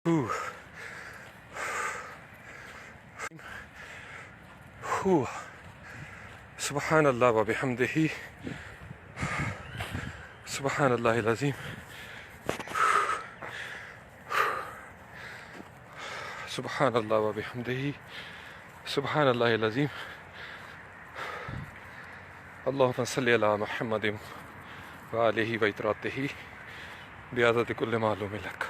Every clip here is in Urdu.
Ooh. Ooh. Subhanallah wa bihamdihi. Subhanallah al-azim. Subhanallah wa bihamdihi. Subhanallah al-azim. Allahumma salli ala Muhammadin wa alihi wa itratihi bi'adati kulli ma'lumin lak.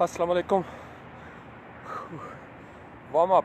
Assalamu alaikum. Warm up.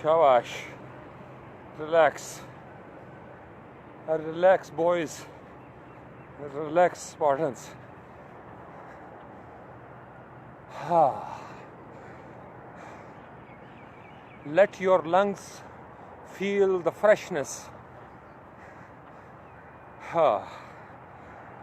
Shabash. Relax. Relax, boys. Relax, Spartans. Let your lungs feel the freshness.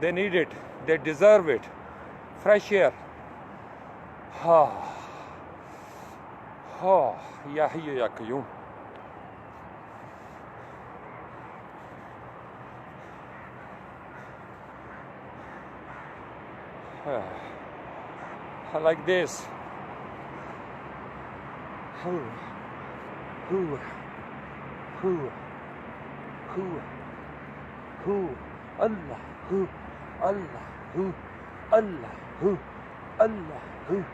They need it. They deserve it. Fresh air. Ya Hayyu Ya Qayyum. Like this. Allah, Allah, Allah. Allahu,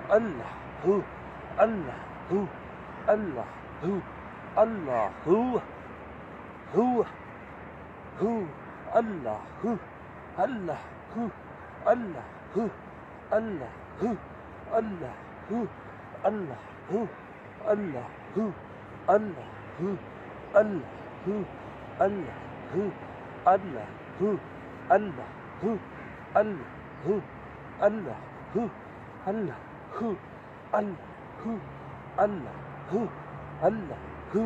Allahu, Allahu, Allahu, Allahu, hu, hu, Allahu, Allahu, Allahu, Allahu, Allahu, Allahu, Allahu, Allahu, Allahu, Allahu, Allahu, Allahu, Allahu, Allahu, Allahu, Allahu, Allahu, Allahu,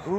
hu.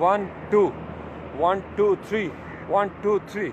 1 2 1 2 3 1 2 3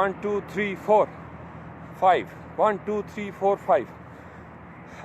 1 2 3 4 5 1 2 3 4 5.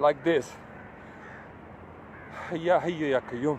like this. Ya hayyu ya qayyum.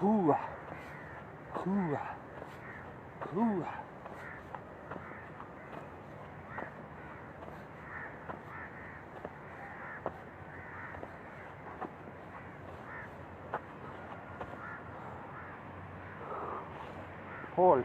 Hua, hua, hua. Hold.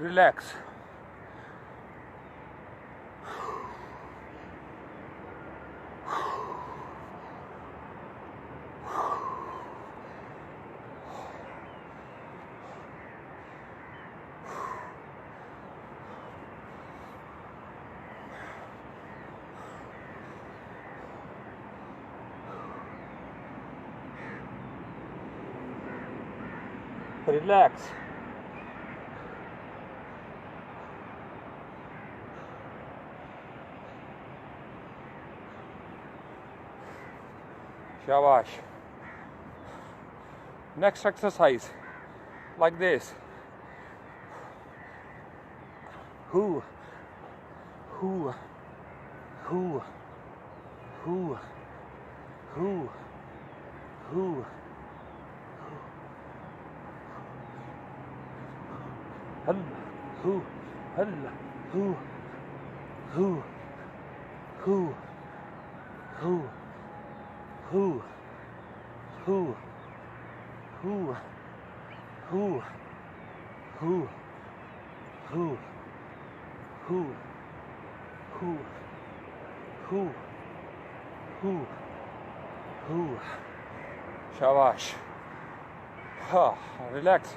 relax. Relax. Shabash. Next exercise, like this. Who, who, who, who, who, who. هلا هو هلا هو هو هو هو هو هو هو هو هو هو هو هو هو هو هو شاباش. ها relax.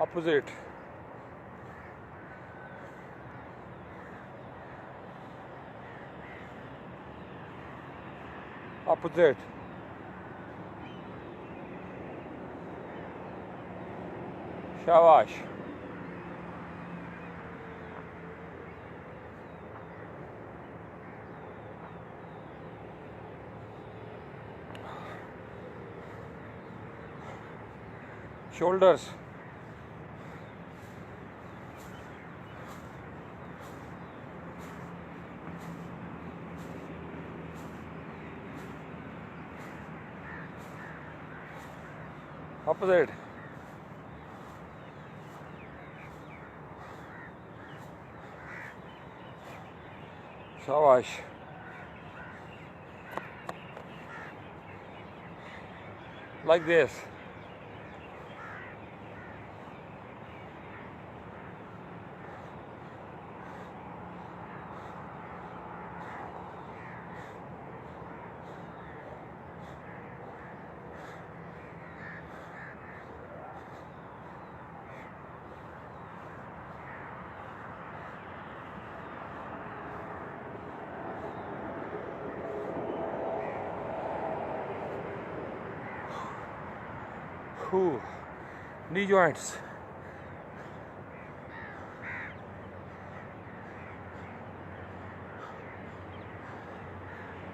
opposite. Opposite. Shabash. Shoulders. Opposite. Shabash. Like this. Whew. Knee joints.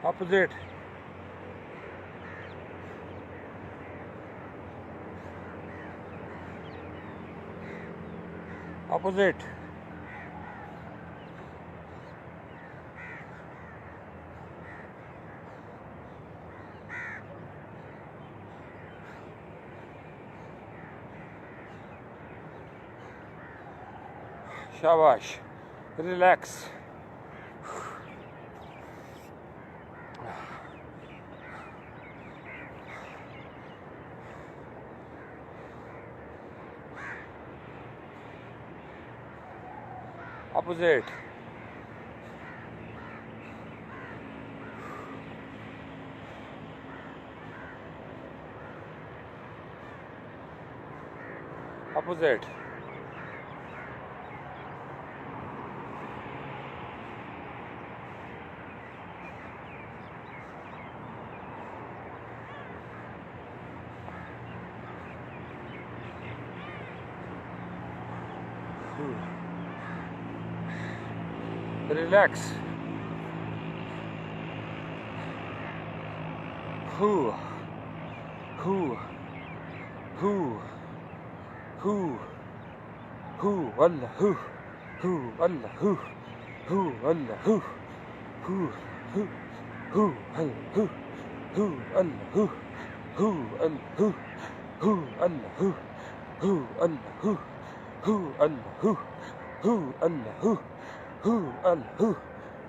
Opposite. Opposite. Shabash. Relax. Opposite. Opposite. Relax. Who, who, who, Who Allah who Allah who Allah who Allah who Allah who Allah who Allah who Allah who Allah who Allah who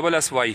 MESSY.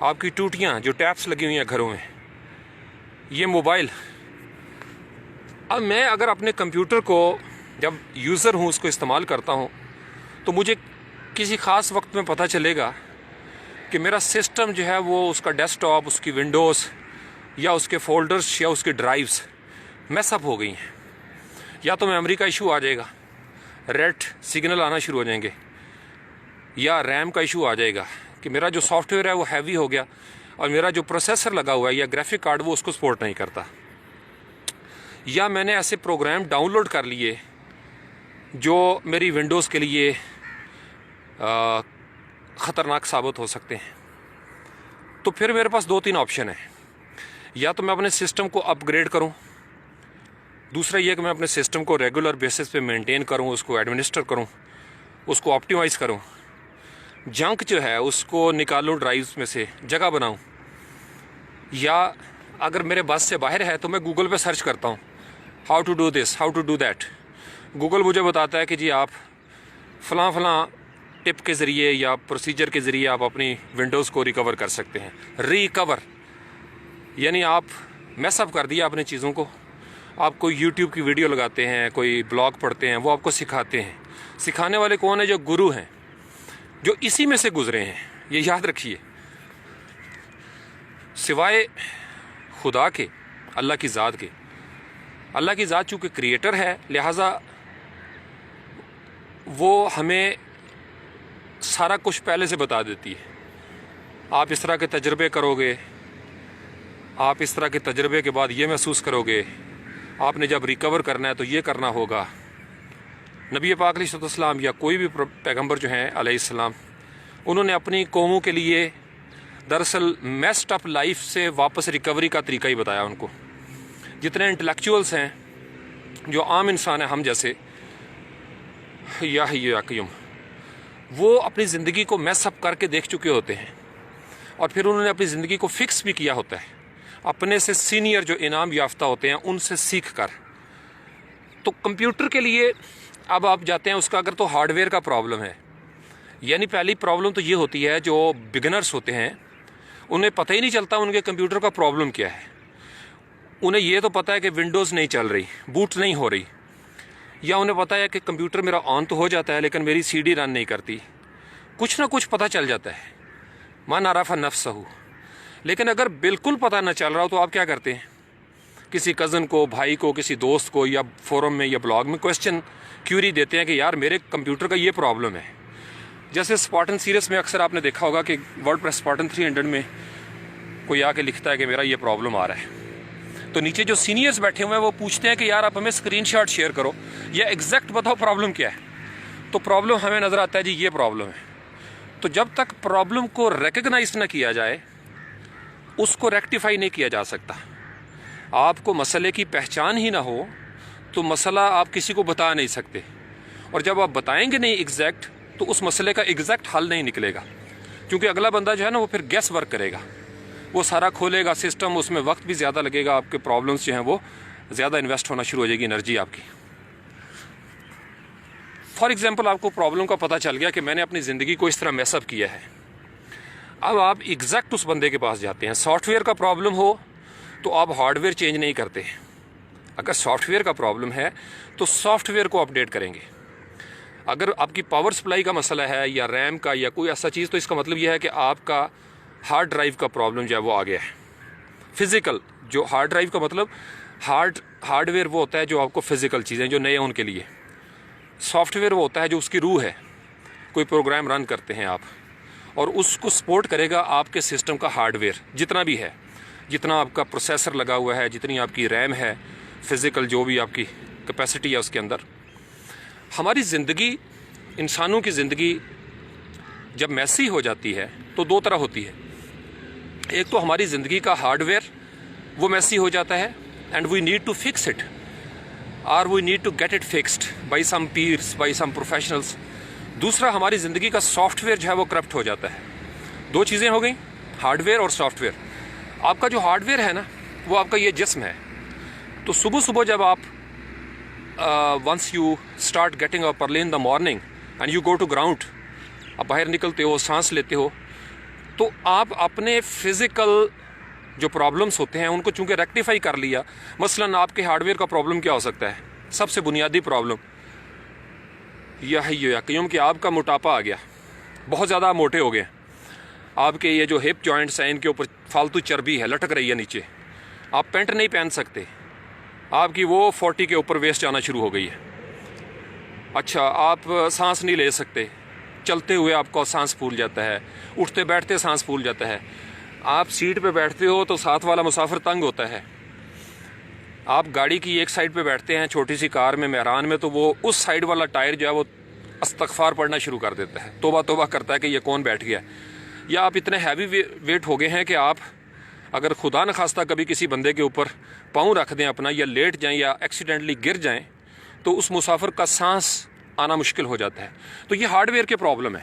آپ کی ٹوٹیاں جو ٹیپس لگی ہوئی ہیں گھروں میں، یہ موبائل. اب میں اگر اپنے کمپیوٹر کو جب یوزر ہوں، اس کو استعمال کرتا ہوں، تو مجھے کسی خاص وقت میں پتہ چلے گا کہ میرا سسٹم جو ہے وہ اس کا ڈیسک ٹاپ، اس کی ونڈوز یا اس کے فولڈرز یا اس کی ڈرائیوز میس اپ ہو گئی ہیں. یا تو میموری کا ایشو آ جائے گا، ریڈ سگنل آنا شروع ہو جائیں گے، یا ریم کا ایشو آ جائے گا کہ میرا جو سافٹ ویئر ہے وہ ہیوی ہو گیا اور میرا جو پروسیسر لگا ہوا ہے یا گرافک کارڈ وہ اس کو سپورٹ نہیں کرتا. یا میں نے ایسے پروگرام ڈاؤن لوڈ کر لیے جو میری ونڈوز کے لیے خطرناک ثابت ہو سکتے ہیں. تو پھر میرے پاس 2-3 آپشن ہیں. یا تو میں اپنے سسٹم کو اپ گریڈ کروں، دوسرا یہ کہ میں اپنے سسٹم کو ریگولر بیسس پہ مینٹین کروں، اس کو ایڈمنسٹر کروں، اس کو آپٹیمائز کروں، جنک جو ہے اس کو نکالوں ڈرائیوز میں سے، جگہ بناؤں. یا اگر میرے بس سے باہر ہے تو میں گوگل پہ سرچ کرتا ہوں how to do this, how to do that. Google مجھے بتاتا ہے کہ جی آپ فلاں ٹپ کے ذریعے یا پروسیجر کے ذریعے آپ اپنی ونڈوز کو ریکور کر سکتے ہیں. ریکور یعنی آپ میس اپ کر دیا اپنے چیزوں کو. آپ کوئی یوٹیوب کی ویڈیو لگاتے ہیں، کوئی بلاگ پڑھتے ہیں، وہ آپ کو سکھاتے ہیں. سکھانے والے کون ہیں؟ جو گرو ہیں، جو اسی میں سے گزرے ہیں. یہ یاد رکھیے، سوائے خدا کے، اللہ کی ذات کے. اللہ کی ذات چونکہ کریٹر ہے، لہٰذا وہ ہمیں سارا کچھ پہلے سے بتا دیتی ہے. آپ اس طرح کے تجربے کرو گے، آپ اس طرح کے تجربے کے بعد یہ محسوس کرو گے، آپ نے جب ریکور کرنا ہے تو یہ کرنا ہوگا. نبی پاک علیہ السلام یا کوئی بھی پیغمبر جو ہیں علیہ السلام، انہوں نے اپنی قوموں کے لیے دراصل میسڈ اپ لائف سے واپس ریکوری کا طریقہ ہی بتایا ان کو. جتنے انٹلیکچوئلس ہیں، جو عام انسان ہیں ہم جیسے، یا حی یا قیوم، وہ اپنی زندگی کو میس اپ کر کے دیکھ چکے ہوتے ہیں اور پھر انہوں نے اپنی زندگی کو فکس بھی کیا ہوتا ہے اپنے سے سینئر جو انعام یافتہ ہوتے ہیں ان سے سیکھ کر. تو کمپیوٹر کے لیے اب آپ جاتے ہیں، اس کا اگر تو ہارڈ ویئر کا پرابلم ہے، یعنی پہلی پرابلم تو یہ ہوتی ہے جو بگنرز ہوتے ہیں انہیں پتہ ہی نہیں چلتا ان کے کمپیوٹر کا پرابلم کیا ہے. انہیں یہ تو پتہ ہے کہ ونڈوز نہیں چل رہی، بوٹ نہیں ہو رہی، یا انہیں پتہ ہے کہ کمپیوٹر میرا آن تو ہو جاتا ہے لیکن میری سی ڈی رن نہیں کرتی. کچھ نہ کچھ پتہ چل جاتا ہے، من عرف نفسہ. لیکن اگر بالکل پتہ نہ چل رہا ہو تو آپ کیا کرتے ہیں؟ کسی کزن کو، بھائی کو، کسی دوست کو، یا فورم میں یا بلاگ میں کویسچن کیوری دیتے ہیں کہ یار میرے کمپیوٹر کا یہ پرابلم ہے. جیسے اسپارٹن سیریز میں اکثر آپ نے دیکھا ہوگا کہ ورڈ پریس اسپارٹن 300 میں کوئی آ کے لکھتا ہے کہ میرا یہ پرابلم آ رہا ہے، تو نیچے جو سینئرز بیٹھے ہوئے ہیں وہ پوچھتے ہیں کہ یار آپ ہمیں اسکرین شاٹ شیئر کرو یا ایگزیکٹ بتاؤ پرابلم کیا ہے. تو پرابلم ہمیں نظر آتا ہے جی یہ پرابلم ہے. تو جب تک پرابلم کو ریکگنائز نہ کیا جائے، اس کو ریکٹیفائی نہیں کیا جا سکتا. آپ کو مسئلے کی پہچان ہی نہ ہو تو مسئلہ آپ کسی کو بتا نہیں سکتے، اور جب آپ بتائیں گے نہیں ایگزیکٹ تو اس مسئلے کا ایگزیکٹ حل نہیں نکلے گا، کیونکہ اگلا بندہ جو ہے نا وہ پھر گیس ورک کرے گا، وہ سارا کھولے گا سسٹم، اس میں وقت بھی زیادہ لگے گا، آپ کے پرابلمس جو ہیں وہ زیادہ انویسٹ ہونا شروع ہو جائے گی انرجی آپ کی. فار ایگزامپل آپ کو پرابلم کا پتہ چل گیا کہ میں نے اپنی زندگی کو اس طرح میس اپ کیا ہے. اب آپ ایگزیکٹ اس بندے کے پاس جاتے ہیں. سافٹ ویئر کا پرابلم ہو تو آپ ہارڈ ویئر چینج نہیں کرتے. اگر سافٹ ویئر کا پرابلم ہے تو سافٹ ویئر کو اپڈیٹ کریں گے. اگر آپ کی پاور سپلائی کا مسئلہ ہے یا ریم کا یا کوئی ایسا چیز، تو اس کا مطلب یہ ہے کہ آپ کا ہارڈ ڈرائیو کا پرابلم جو ہے وہ آ گیا ہے. فزیکل جو ہارڈ ڈرائیو کا مطلب ہارڈ ویئر وہ ہوتا ہے جو آپ کو فزیکل چیزیں جو نئے ہیں ان کے لیے. سافٹ ویئر وہ ہوتا ہے جو اس کی روح ہے، کوئی پروگرام رن کرتے ہیں آپ، اور اس کو سپورٹ کرے گا آپ کے سسٹم کا ہارڈ ویئر جتنا بھی ہے، جتنا آپ کا پروسیسر لگا ہوا ہے، جتنی آپ کی ریم ہے، فزیکل جو بھی آپ کی کیپیسٹی ہے اس کے اندر. ہماری زندگی، انسانوں کی زندگی جب میسی ہو جاتی ہے تو 2 طرح ہوتی ہے. ایک تو ہماری زندگی کا ہارڈ ویئر وہ میسی ہو جاتا ہے and we need to fix it, اور we need to get it fixed by some peers, by some professionals. دوسرا ہماری زندگی کا سافٹ ویئر جو ہے وہ کرپٹ ہو جاتا ہے. 2 چیزیں ہو گئیں، ہارڈ ویئر اور سافٹ ویئر. آپ کا جو ہارڈ ویئر ہے نا وہ آپ کا یہ جسم ہے. تو صبح جب آپ once you start getting up early in the morning and you go to ground, آپ باہر نکلتے ہو، سانس لیتے ہو، تو آپ اپنے فزیکل جو پرابلمس ہوتے ہیں ان کو چونکہ ریکٹیفائی کر لیا، مثلاً آپ کے ہارڈ ویئر کا پرابلم کیا ہو سکتا ہے؟ سب سے بنیادی پرابلم یا حی یا قیوم کہ آپ کا موٹاپا آ گیا، بہت زیادہ آپ موٹے ہو گئے، آپ کے یہ جو ہپ جوائنٹس ہیں ان کے اوپر فالتو چربی ہے، لٹک رہی ہے نیچے، آپ پینٹ نہیں پہن سکتے، آپ کی وہ 40 کے اوپر ویسٹ آنا شروع ہو گئی ہے۔ اچھا، آپ سانس نہیں لے سکتے، چلتے ہوئے آپ کو سانس پھول جاتا ہے، اٹھتے بیٹھتے سانس پھول جاتا ہے، آپ سیٹ پہ بیٹھتے ہو تو ساتھ والا مسافر تنگ ہوتا ہے، آپ گاڑی کی ایک سائڈ پہ بیٹھتے ہیں چھوٹی سی کار میں مہران میں، تو وہ اس سائڈ والا ٹائر جو ہے وہ استغفار پڑھنا شروع کر دیتا ہے، توبہ توبہ کرتا ہے کہ یہ کون بیٹھ گیا، یا آپ اتنے ہیوی ویٹ ہو گئے ہیں کہ آپ اگر خدا نخواستہ کبھی کسی بندے کے اوپر پاؤں رکھ دیں اپنا، یا لیٹ جائیں یا ایکسیڈنٹلی گر جائیں، تو اس مسافر کا سانس آنا مشکل ہو جاتا ہے۔ تو یہ ہارڈ ویئر کے پرابلم ہے۔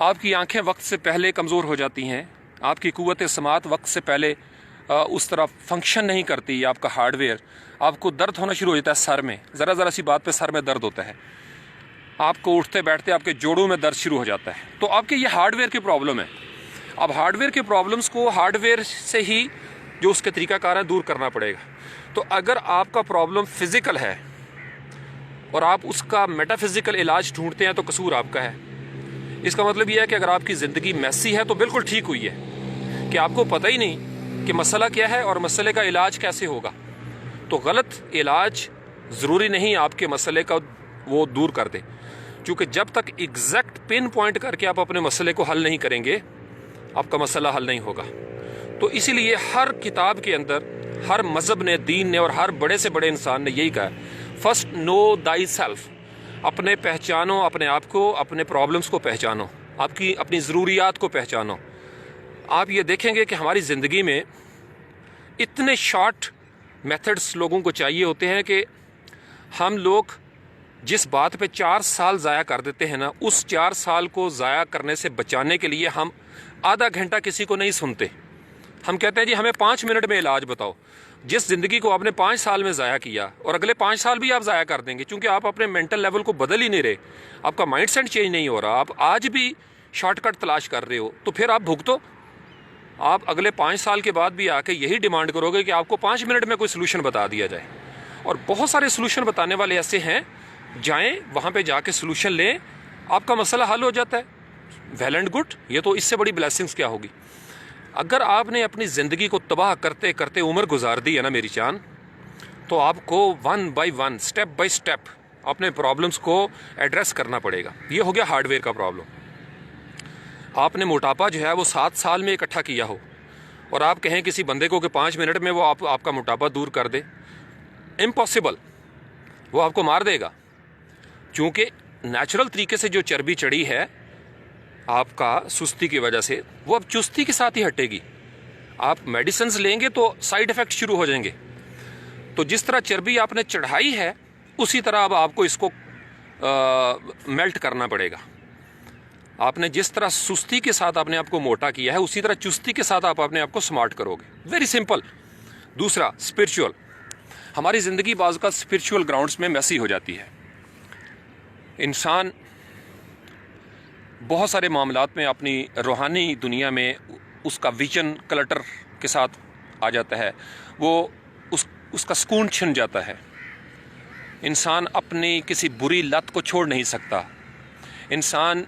آپ کی آنکھیں وقت سے پہلے کمزور ہو جاتی ہیں، آپ کی قوت سماعت وقت سے پہلے اس طرح فنکشن نہیں کرتی، آپ کا ہارڈ ویئر، آپ کو درد ہونا شروع ہو جاتا ہے سر میں، ذرا سی بات پہ سر میں درد ہوتا ہے، آپ کو اٹھتے بیٹھتے آپ کے جوڑوں میں درد شروع ہو جاتا ہے، تو آپ کے یہ ہارڈ ویئر کی پرابلم ہے۔ اب ہارڈ ویئر کے پرابلمس کو ہارڈ ویئر سے ہی جو اس کے طریقہ کار ہے دور کرنا پڑے گا۔ تو اگر آپ کا پرابلم فزیکل ہے اور آپ اس کا میٹا فزیکل علاج ڈھونڈتے ہیں تو قصور آپ کا ہے۔ اس کا مطلب یہ ہے کہ اگر آپ کی زندگی میسی ہے تو بالکل ٹھیک ہوئی ہے، کہ آپ کو پتہ ہی نہیں کہ مسئلہ کیا ہے اور مسئلے کا علاج کیسے ہوگا، تو غلط علاج ضروری نہیں آپ کے مسئلے کا وہ دور کر دے، چونکہ جب تک ایگزیکٹ پن پوائنٹ کر کے آپ اپنے مسئلے کو حل نہیں کریں گے آپ کا مسئلہ حل نہیں ہوگا۔ تو اسی لیے ہر کتاب کے اندر، ہر مذہب نے، دین نے، اور ہر بڑے سے بڑے انسان نے یہی کہا ہے، فرسٹ نو دائی سیلف، اپنے پہچانو اپنے آپ کو، اپنے پرابلمس کو پہچانو، آپ کی اپنی ضروریات کو پہچانو۔ آپ یہ دیکھیں گے کہ ہماری زندگی میں اتنے شارٹ میتھڈس لوگوں کو چاہیے ہوتے ہیں کہ ہم لوگ جس بات پہ 4 سال ضائع کر دیتے ہیں نا، اس 4 سال کو ضائع کرنے سے بچانے کے لیے ہم آدھا گھنٹہ کسی کو نہیں سنتے، ہم کہتے ہیں جی ہمیں 5 منٹ میں علاج بتاؤ۔ جس زندگی کو آپ نے 5 سال میں ضائع کیا اور اگلے 5 سال بھی آپ ضائع کر دیں گے، چونکہ آپ اپنے مینٹل لیول کو بدل ہی نہیں رہے، آپ کا مائنڈ سیٹ چینج نہیں ہو رہا، آپ آج بھی شارٹ کٹ تلاش کر رہے ہو، تو پھر آپ بھگتو۔ آپ اگلے 5 سال کے بعد بھی آ کے یہی ڈیمانڈ کرو گے کہ آپ کو 5 منٹ میں کوئی سلوشن بتا دیا جائے، اور بہت سارے سلوشن بتانے والے ایسے ہیں، جائیں وہاں پہ جا کے سلوشن لیں، آپ کا مسئلہ حل ہو جاتا ہے۔ ویل اینڈ گڈ، یہ تو اس سے بڑی بلیسنگز کیا ہوگی۔ اگر آپ نے اپنی زندگی کو تباہ کرتے کرتے عمر گزار دی ہے نا میری جان، تو آپ کو 1 بائی 1 اسٹیپ بائی اسٹیپ اپنے پرابلمس کو ایڈریس کرنا پڑے گا۔ یہ ہو گیا ہارڈ ویئر کا پرابلم۔ آپ نے موٹاپا جو ہے وہ 7 سال میں اکٹھا کیا ہو، اور آپ کہیں کسی بندے کو کہ 5 منٹ میں وہ آپ کا موٹاپا دور کر دے، امپاسبل، وہ آپ کو مار دے گا، چونکہ نیچرل طریقے سے جو چربی چڑھی ہے آپ کا سستی کی وجہ سے، وہ اب چستی کے ساتھ ہی ہٹے گی۔ آپ میڈیسنز لیں گے تو سائیڈ ایفیکٹ شروع ہو جائیں گے۔ تو جس طرح چربی آپ نے چڑھائی ہے اسی طرح اب آپ کو اس کو میلٹ کرنا پڑے گا۔ آپ نے جس طرح سستی کے ساتھ اپنے آپ کو موٹا کیا ہے اسی طرح چستی کے ساتھ آپ اپنے آپ کو سمارٹ کرو گے۔ Very simple. دوسرا، اسپرچول۔ ہماری زندگی بعض کا اسپرچول گراؤنڈس میں میسی ہو جاتی ہے۔ انسان بہت سارے معاملات میں اپنی روحانی دنیا میں اس کا ویژن کلٹر کے ساتھ آ جاتا ہے، وہ اس کا سکون چھن جاتا ہے۔ انسان اپنی کسی بری لت کو چھوڑ نہیں سکتا، انسان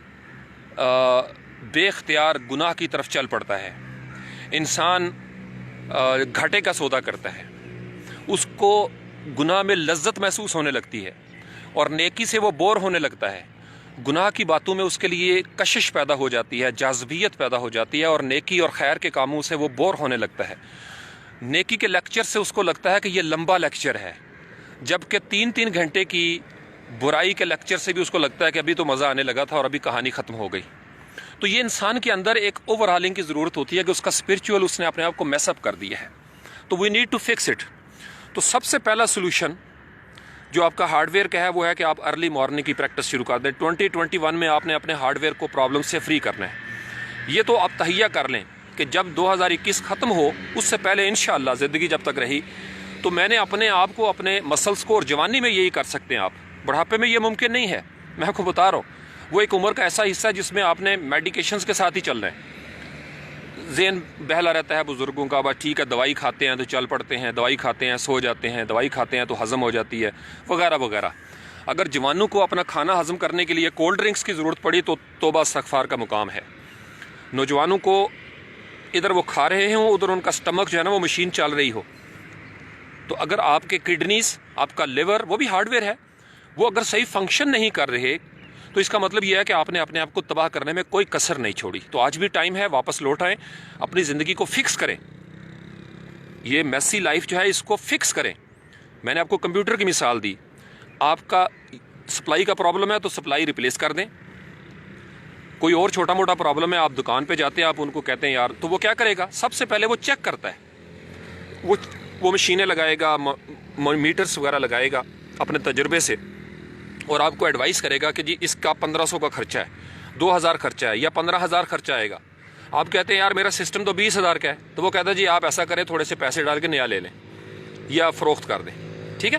بے اختیار گناہ کی طرف چل پڑتا ہے، انسان گھاٹے کا سودا کرتا ہے، اس کو گناہ میں لذت محسوس ہونے لگتی ہے اور نیکی سے وہ بور ہونے لگتا ہے۔ گناہ کی باتوں میں اس کے لیے کشش پیدا ہو جاتی ہے، جاذبیت پیدا ہو جاتی ہے، اور نیکی اور خیر کے کاموں سے وہ بور ہونے لگتا ہے۔ نیکی کے لیکچر سے اس کو لگتا ہے کہ یہ لمبا لیکچر ہے، جبکہ 3 گھنٹے کی برائی کے لیکچر سے بھی اس کو لگتا ہے کہ ابھی تو مزہ آنے لگا تھا اور ابھی کہانی ختم ہو گئی۔ تو یہ انسان کے اندر ایک اوور ہالنگ کی ضرورت ہوتی ہے کہ اس کا اسپرچول اس نے اپنے آپ کو میس اپ کر دیا ہے، تو we need to fix it. تو سب سے پہلا سولوشن جو آپ کا ہارڈ ویئر کا ہے وہ ہے کہ آپ ارلی مارننگ کی پریکٹس شروع کر دیں۔ 2021 میں آپ نے اپنے ہارڈ ویئر کو پرابلم سے فری کرنا ہے۔ یہ تو آپ تہیہ کر لیں کہ جب 2021 ختم ہو اس سے پہلے انشاءاللہ زندگی جب تک رہی تو میں نے اپنے آپ کو، اپنے مسلس کو، اور جوانی میں یہی کر سکتے ہیں آپ، بڑھاپے میں یہ ممکن نہیں ہے۔ میں آپ کو بتا رہا ہوں وہ ایک عمر کا ایسا حصہ ہے جس میں آپ نے میڈیکیشنز کے ساتھ ہی چلنا ہے۔ ذہن بہلا رہتا ہے بزرگوں کا، بس ٹھیک ہے دوائی کھاتے ہیں تو چل پڑتے ہیں، دوائی کھاتے ہیں سو جاتے ہیں، دوائی کھاتے ہیں تو ہضم ہو جاتی ہے وغیرہ وغیرہ۔ اگر جوانوں کو اپنا کھانا ہضم کرنے کے لیے کولڈ ڈرنکس کی ضرورت پڑی تو توبہ استغفار کا مقام ہے۔ نوجوانوں کو ادھر وہ کھا رہے ہوں، ادھر ان کا سٹمک جو ہے نا وہ مشین چل رہی ہو، تو اگر آپ کے کڈنیز، آپ کا لیور، وہ بھی ہارڈ ویئر ہے، وہ اگر صحیح فنکشن نہیں کر رہے تو اس کا مطلب یہ ہے کہ آپ نے اپنے آپ کو تباہ کرنے میں کوئی کسر نہیں چھوڑی۔ تو آج بھی ٹائم ہے، واپس لوٹ آئیں، اپنی زندگی کو فکس کریں، یہ میسی لائف جو ہے اس کو فکس کریں۔ میں نے آپ کو کمپیوٹر کی مثال دی، آپ کا سپلائی کا پرابلم ہے تو سپلائی ریپلیس کر دیں۔ کوئی اور چھوٹا موٹا پرابلم ہے، آپ دکان پہ جاتے ہیں، آپ ان کو کہتے ہیں یار، تو وہ کیا کرے گا؟ سب سے پہلے وہ چیک کرتا ہے، وہ مشینیں لگائے گا، میٹرز وغیرہ لگائے گا اپنے تجربے سے، اور آپ کو ایڈوائز کرے گا کہ جی اس کا 1500 کا خرچہ ہے، 2000 خرچہ ہے، یا 15000 خرچہ آئے گا۔ آپ کہتے ہیں یار میرا سسٹم تو 20000 کا ہے، تو وہ کہتا ہے جی آپ ایسا کریں تھوڑے سے پیسے ڈال کے نیا لے لیں یا فروخت کر دیں، ٹھیک ہے؟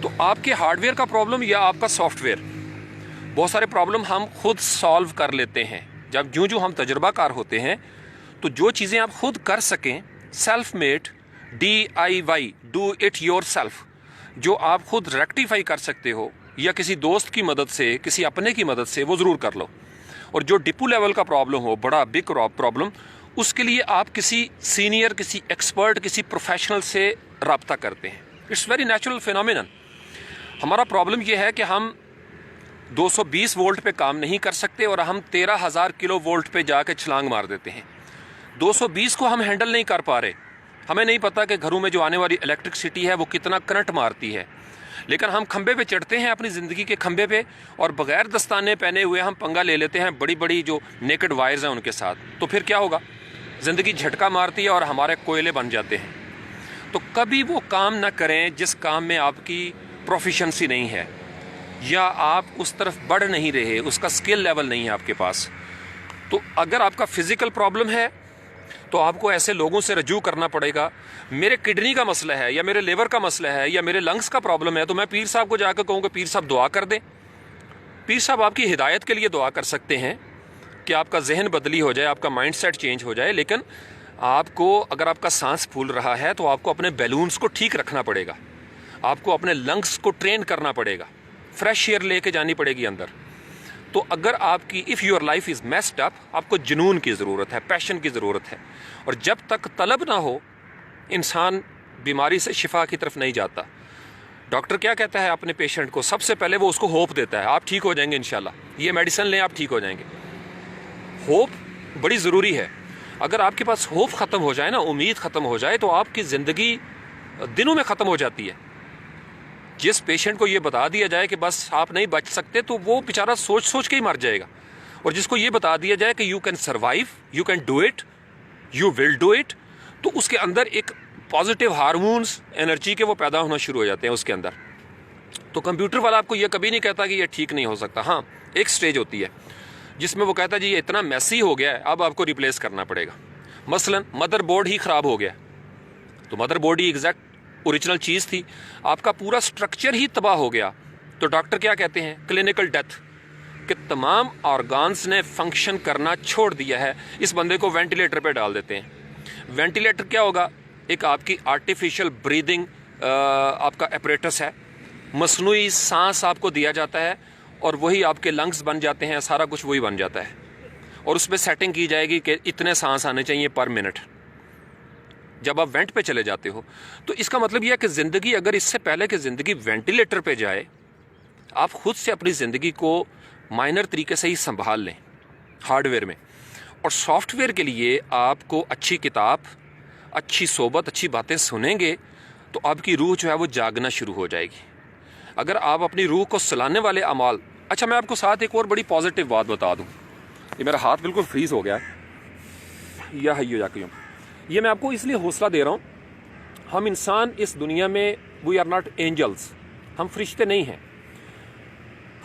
تو آپ کے ہارڈ ویئر کا پرابلم یا آپ کا سافٹ ویئر، بہت سارے پرابلم ہم خود سالو کر لیتے ہیں جب جو ہم تجربہ کار ہوتے ہیں۔ تو جو چیزیں آپ خود کر سکیں، self made, DIY، do it your self, جو آپ خود ریکٹیفائی کر سکتے ہو یا کسی دوست کی مدد سے، کسی اپنے کی مدد سے، وہ ضرور کر لو۔ اور جو ڈپو لیول کا پرابلم ہو، بڑا بگ پرابلم، اس کے لیے آپ کسی سینئر، کسی ایکسپرٹ، کسی پروفیشنل سے رابطہ کرتے ہیں۔ It's very natural phenomenon. ہمارا پرابلم یہ ہے کہ ہم 220 وولٹ پہ کام نہیں کر سکتے اور ہم 13000 کلو وولٹ پہ جا کے چھلانگ مار دیتے ہیں۔ 220 کو ہم ہینڈل نہیں کر پا رہے، ہمیں نہیں پتا کہ گھروں میں جو آنے والی الیکٹرکسٹی ہے وہ کتنا کرنٹ مارتی ہے، لیکن ہم کھمبے پہ چڑھتے ہیں، اپنی زندگی کے کھمبے پہ، اور بغیر دستانے پہنے ہوئے ہم پنگا لے لیتے ہیں بڑی بڑی جو نیکڈ وائرز ہیں ان کے ساتھ۔ تو پھر کیا ہوگا؟ زندگی جھٹکا مارتی ہے اور ہمارے کوئلے بن جاتے ہیں۔ تو کبھی وہ کام نہ کریں جس کام میں آپ کی پروفیشنسی نہیں ہے، یا آپ اس طرف بڑھ نہیں رہے، اس کا سکل لیول نہیں ہے آپ کے پاس۔ تو اگر آپ کا فزیکل پرابلم ہے تو آپ کو ایسے لوگوں سے رجوع کرنا پڑے گا۔ میرے کڈنی کا مسئلہ ہے، یا میرے لیور کا مسئلہ ہے، یا میرے لنگس کا پرابلم ہے، تو میں پیر صاحب کو جا کے کہوں کہ پیر صاحب دعا کر دیں۔ پیر صاحب آپ کی ہدایت کے لیے دعا کر سکتے ہیں کہ آپ کا ذہن بدلی ہو جائے، آپ کا مائنڈ سیٹ چینج ہو جائے، لیکن آپ کو، اگر آپ کا سانس پھول رہا ہے تو آپ کو اپنے بیلونز کو ٹھیک رکھنا پڑے گا، آپ کو اپنے لنگس کو ٹرین کرنا پڑے گا، فریش ایئر لے کے جانی پڑے گی اندر۔ تو اگر آپ کی if your life is messed اپ، آپ کو جنون کی ضرورت ہے، پیشن کی ضرورت ہے، اور جب تک طلب نہ ہو انسان بیماری سے شفا کی طرف نہیں جاتا۔ ڈاکٹر کیا کہتا ہے اپنے پیشنٹ کو؟ سب سے پہلے وہ اس کو ہوپ دیتا ہے، آپ ٹھیک ہو جائیں گے انشاءاللہ، یہ میڈیسن لیں آپ ٹھیک ہو جائیں گے۔ ہوپ بڑی ضروری ہے۔ اگر آپ کے پاس ہوپ ختم ہو جائے نا، امید ختم ہو جائے، تو آپ کی زندگی دنوں میں ختم ہو جاتی ہے۔ جس پیشنٹ کو یہ بتا دیا جائے کہ بس آپ نہیں بچ سکتے، تو وہ بیچارہ سوچ سوچ کے ہی مر جائے گا۔ اور جس کو یہ بتا دیا جائے کہ you can survive, you can do it, you will do it, تو اس کے اندر ایک پازیٹیو ہارمونز انرجی کے وہ پیدا ہونا شروع ہو جاتے ہیں اس کے اندر۔ تو کمپیوٹر والا آپ کو یہ کبھی نہیں کہتا کہ یہ ٹھیک نہیں ہو سکتا۔ ہاں، ایک سٹیج ہوتی ہے جس میں وہ کہتا ہے جی یہ اتنا میسی ہو گیا ہے، اب آپ کو ریپلیس کرنا پڑے گا۔ مثلا مدر بورڈ ہی خراب ہو گیا، تو مدر بورڈ ہی ایگزیکٹ اوریجنل چیز تھی، آپ کا پورا سٹرکچر ہی تباہ ہو گیا، تو ڈاکٹر کیا کہتے ہیں؟ کلینکل ڈیتھ، کہ تمام آرگانز نے فنکشن کرنا چھوڑ دیا ہے، اس بندے کو وینٹیلیٹر پہ ڈال دیتے ہیں۔ وینٹیلیٹر کیا ہوگا؟ ایک آپ کی آرٹیفیشل بریدنگ آپ کا اپریٹس ہے، مصنوعی سانس آپ کو دیا جاتا ہے، اور وہی آپ کے لنگز بن جاتے ہیں، سارا کچھ وہی بن جاتا ہے، اور اس پہ سیٹنگ کی جائے گی کہ اتنے سانس آنے چاہیے پر منٹ۔ جب آپ وینٹ پہ چلے جاتے ہو تو اس کا مطلب یہ ہے کہ زندگی، اگر اس سے پہلے کہ زندگی وینٹیلیٹر پہ جائے، آپ خود سے اپنی زندگی کو مائنر طریقے سے ہی سنبھال لیں ہارڈ ویئر میں۔ اور سافٹ ویئر کے لیے آپ کو اچھی کتاب، اچھی صحبت، اچھی باتیں سنیں گے تو آپ کی روح جو ہے وہ جاگنا شروع ہو جائے گی۔ اگر آپ اپنی روح کو سلانے والے اعمال، اچھا میں آپ کو ساتھ ایک اور بڑی پازیٹیو بات بتا دوں، یہ میرا ہاتھ بالکل فریز ہو گیا ہے، یا حیو یا قیوم، یہ میں آپ کو اس لیے حوصلہ دے رہا ہوں، ہم انسان اس دنیا میں وی آر ناٹ اینجلس، ہم فرشتے نہیں ہیں۔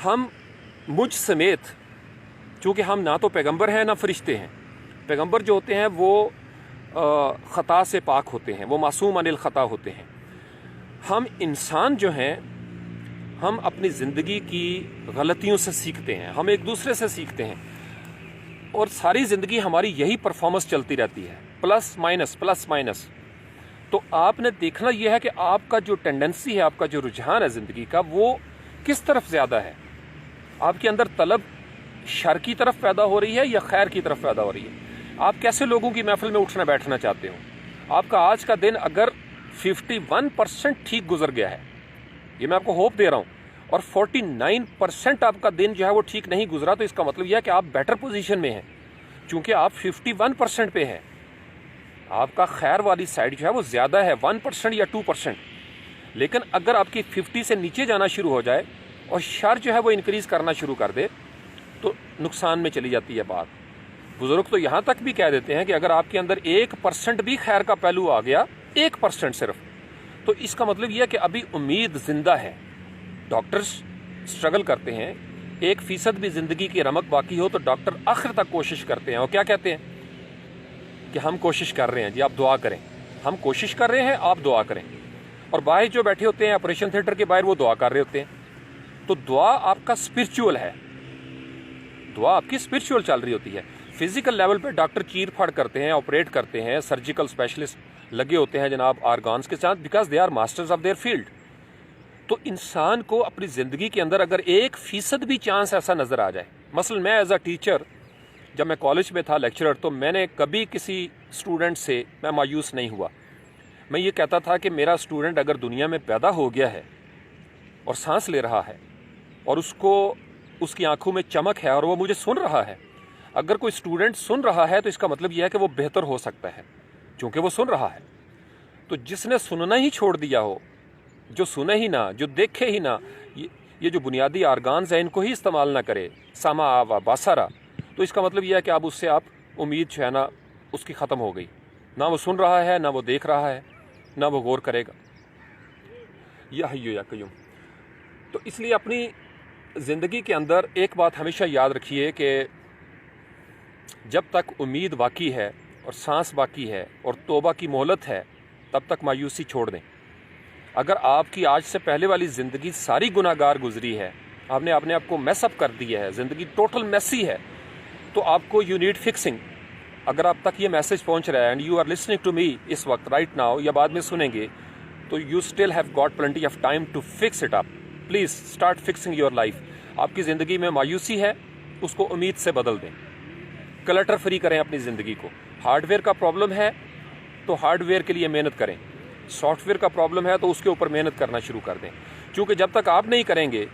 ہم مجھ سمیت، چونکہ ہم نہ تو پیغمبر ہیں نہ فرشتے ہیں، پیغمبر جو ہوتے ہیں وہ خطا سے پاک ہوتے ہیں، وہ معصوم عن الخطا ہوتے ہیں۔ ہم انسان جو ہیں، ہم اپنی زندگی کی غلطیوں سے سیکھتے ہیں، ہم ایک دوسرے سے سیکھتے ہیں۔ اور ساری زندگی ہماری یہی پرفارمنس چلتی رہتی ہے، پلس مائنس. تو آپ نے دیکھنا یہ ہے کہ آپ کا جو ٹینڈنسی ہے، آپ کا جو رجحان ہے زندگی کا، وہ کس طرف زیادہ ہے. آپ کے اندر طلب شر کی طرف پیدا ہو رہی ہے یا خیر کی طرف پیدا ہو رہی ہے. آپ کیسے لوگوں کی محفل میں اٹھنا بیٹھنا چاہتے ہو. آپ کا آج کا دن اگر 51% ٹھیک گزر گیا ہے، یہ میں آپ کو ہوپ دے رہا ہوں، اور 49% آپ کا دن جو ہے وہ ٹھیک نہیں گزرا، تو اس کا مطلب یہ ہے کہ آپ بیٹر پوزیشن میں ہیں، چونکہ آپ 51% پہ ہیں. آپ کا خیر والی سائڈ جو ہے وہ زیادہ ہے، 1% یا 2%. لیکن اگر آپ کی 50 سے نیچے جانا شروع ہو جائے اور شر جو ہے وہ انکریز کرنا شروع کر دے تو نقصان میں چلی جاتی ہے بات. بزرگ تو یہاں تک بھی کہہ دیتے ہیں کہ اگر آپ کے اندر 1% بھی خیر کا پہلو آ گیا، 1% صرف، تو اس کا مطلب یہ ہے کہ ابھی امید زندہ ہے. ڈاکٹرز اسٹرگل کرتے ہیں، 1% بھی زندگی کی رمق باقی ہو تو ڈاکٹر آخر تک کوشش کرتے ہیں. اور کیا کہتے ہیں کہ ہم کوشش کر رہے ہیں، جی آپ دعا کریں. ہم کوشش کر رہے ہیں، آپ دعا کریں. اور باہر جو بیٹھے ہوتے ہیں آپریشن تھیٹر کے باہر، وہ دعا کر رہے ہوتے ہیں. تو دعا آپ کا اسپرچول ہے، دعا آپ کی اسپرچول چل رہی ہوتی ہے. فزیکل لیول پہ ڈاکٹر چیر پھاڑ کرتے ہیں، آپریٹ کرتے ہیں، سرجیکل اسپیشلسٹ لگے ہوتے ہیں جناب آرگانز کے ساتھ، because they are masters of their field. تو انسان کو اپنی زندگی کے اندر اگر 1% بھی چانس ایسا نظر آ جائے، مثلا میں ایز اے ٹیچر جب میں کالج میں تھا لیکچرر، تو میں نے کبھی کسی اسٹوڈنٹ سے میں مایوس نہیں ہوا. میں یہ کہتا تھا کہ میرا اسٹوڈنٹ اگر دنیا میں پیدا ہو گیا ہے اور سانس لے رہا ہے اور اس کو اس کی آنکھوں میں چمک ہے اور وہ مجھے سن رہا ہے، اگر کوئی اسٹوڈنٹ سن رہا ہے تو اس کا مطلب یہ ہے کہ وہ بہتر ہو سکتا ہے، چونکہ وہ سن رہا ہے. تو جس نے سننا ہی چھوڑ دیا ہو، جو سنے ہی نہ، جو دیکھے ہی نہ، یہ جو بنیادی آرگانز ہیں ان کو ہی استعمال نہ کرے، سما آوا باسارا، تو اس کا مطلب یہ ہے کہ اب اس سے آپ امید جو ہے نا اس کی ختم ہو گئی. نہ وہ سن رہا ہے، نہ وہ دیکھ رہا ہے، نہ وہ غور کرے گا. یا حیو یا قیوم. تو اس لیے اپنی زندگی کے اندر ایک بات ہمیشہ یاد رکھیے کہ جب تک امید باقی ہے اور سانس باقی ہے اور توبہ کی مہلت ہے، تب تک مایوسی چھوڑ دیں. اگر آپ کی آج سے پہلے والی زندگی ساری گناہ گار گزری ہے، آپ نے اپنے آپ کو میس اپ کر دیا ہے، زندگی ٹوٹل میسی ہے، تو آپ کو یو نیڈ فکسنگ. اگر آپ تک یہ میسج پہنچ رہا ہے and you are listening to me اس وقت رائٹ ناؤ یا بعد میں سنیں گے، تو you still have got plenty of time to fix it up. Please start fixing your life. آپ کی زندگی میں مایوسی ہے، اس کو امید سے بدل دیں. کلٹر فری کریں اپنی زندگی کو. ہارڈ ویئر کا پرابلم ہے تو ہارڈ ویئر کے لیے محنت کریں. سافٹ ویئر کا پرابلم ہے تو اس کے اوپر محنت کرنا شروع کر دیں، کیونکہ جب تک آپ نہیں کریں گے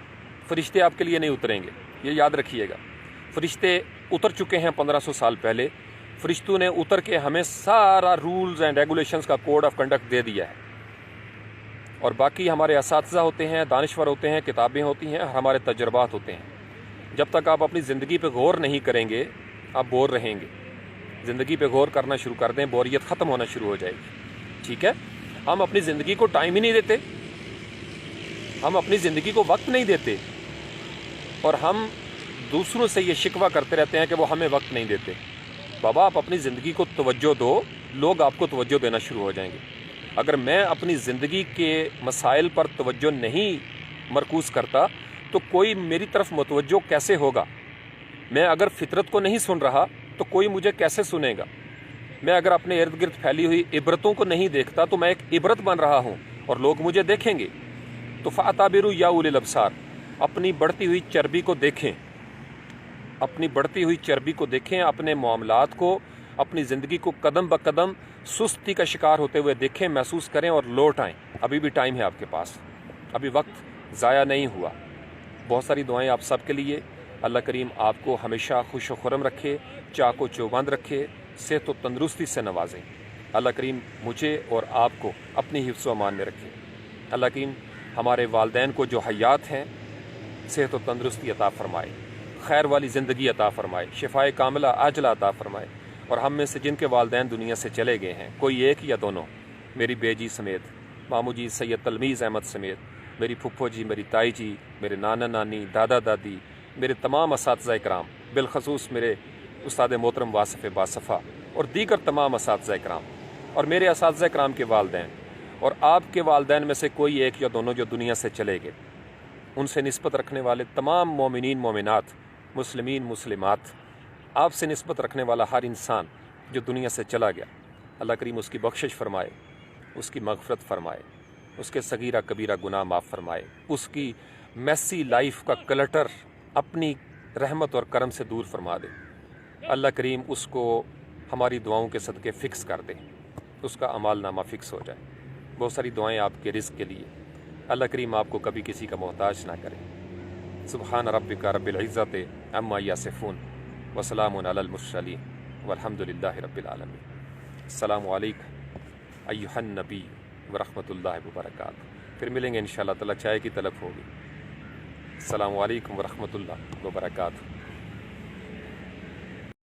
فرشتے آپ کے لیے نہیں اتریں گے. یہ یاد رکھیے گا. فرشتے اتر چکے ہیں 1500 سال پہلے. فرشتوں نے اتر کے ہمیں سارا رولز اینڈ ریگولیشنز کا کوڈ آف کنڈکٹ دے دیا ہے. اور باقی ہمارے اساتذہ ہوتے ہیں، دانشور ہوتے ہیں، کتابیں ہوتی ہیں، ہمارے تجربات ہوتے ہیں. جب تک آپ اپنی زندگی پہ غور نہیں کریں گے آپ بور رہیں گے. زندگی پہ غور کرنا شروع کر دیں، بوریت ختم ہونا شروع ہو جائے گی. ٹھیک ہے؟ ہم اپنی زندگی کو ٹائم ہی نہیں دیتے، ہم اپنی زندگی کو وقت نہیں دیتے، اور ہم دوسروں سے یہ شکوہ کرتے رہتے ہیں کہ وہ ہمیں وقت نہیں دیتے. بابا آپ اپنی زندگی کو توجہ دو، لوگ آپ کو توجہ دینا شروع ہو جائیں گے. اگر میں اپنی زندگی کے مسائل پر توجہ نہیں مرکوز کرتا تو کوئی میری طرف متوجہ کیسے ہوگا؟ میں اگر فطرت کو نہیں سن رہا تو کوئی مجھے کیسے سنے گا؟ میں اگر اپنے ارد گرد پھیلی ہوئی عبرتوں کو نہیں دیکھتا تو میں ایک عبرت بن رہا ہوں اور لوگ مجھے دیکھیں گے. تو فَأَتَابِرُوا یا اولی الابصار. اپنی بڑھتی ہوئی چربی کو دیکھیں، اپنی بڑھتی ہوئی چربی کو دیکھیں، اپنے معاملات کو، اپنی زندگی کو قدم بقدم سستی کا شکار ہوتے ہوئے دیکھیں، محسوس کریں اور لوٹ آئیں. ابھی بھی ٹائم ہے آپ کے پاس، ابھی وقت ضائع نہیں ہوا. بہت ساری دعائیں آپ سب کے لیے. اللہ کریم آپ کو ہمیشہ خوش و خرم رکھے، چاق و چوبند رکھے، صحت و تندرستی سے نوازیں. اللہ کریم مجھے اور آپ کو اپنی حفظ و امان میں رکھے. اللہ کریم ہمارے والدین کو جو حیات ہیں صحت و تندرستی عطا فرمائے، خیر والی زندگی عطا فرمائے، شفائے کاملہ عاجلہ عطا فرمائے. اور ہم میں سے جن کے والدین دنیا سے چلے گئے ہیں، کوئی ایک یا دونوں، میری بے جی سمیت، ماموں جی سید تلمیز احمد سمیت، میری پھپھو جی، میری تائی جی، میرے نانا نانی، دادا دادی، میرے تمام اساتذہ کرام، بالخصوص میرے استاد محترم واصف باصفہ اور دیگر تمام اساتذہ کرام، اور میرے اساتذہ کرام کے والدین، اور آپ کے والدین میں سے کوئی ایک یا دونوں جو دنیا سے چلے گئے، ان سے نسبت رکھنے والے تمام مومنین مومنات، مسلمین مسلمات، آپ سے نسبت رکھنے والا ہر انسان جو دنیا سے چلا گیا، اللہ کریم اس کی بخشش فرمائے، اس کی مغفرت فرمائے، اس کے صغیرہ کبیرہ گناہ معاف فرمائے، اس کی میسی لائف کا کلٹر اپنی رحمت اور کرم سے دور فرما دے۔ اللہ کریم اس کو ہماری دعاؤں کے صدقے فکس کر دے، اس کا اعمال نامہ فکس ہو جائے۔ بہت ساری دعائیں آپ کے رزق کے لیے، اللہ کریم آپ کو کبھی کسی کا محتاج نہ کرے۔ سبحان ربک رب العزت عما یصفون وسلام علی المرسلین والحمد للہ رب العالمین۔ السلام علیکم ایھا النبی ورحمۃ اللہ وبرکاتہ۔ پھر ملیں گے انشاءاللہ تعالیٰ، چائے کی طلب ہوگی۔ السلام علیکم ورحمۃ اللہ وبرکاتہ۔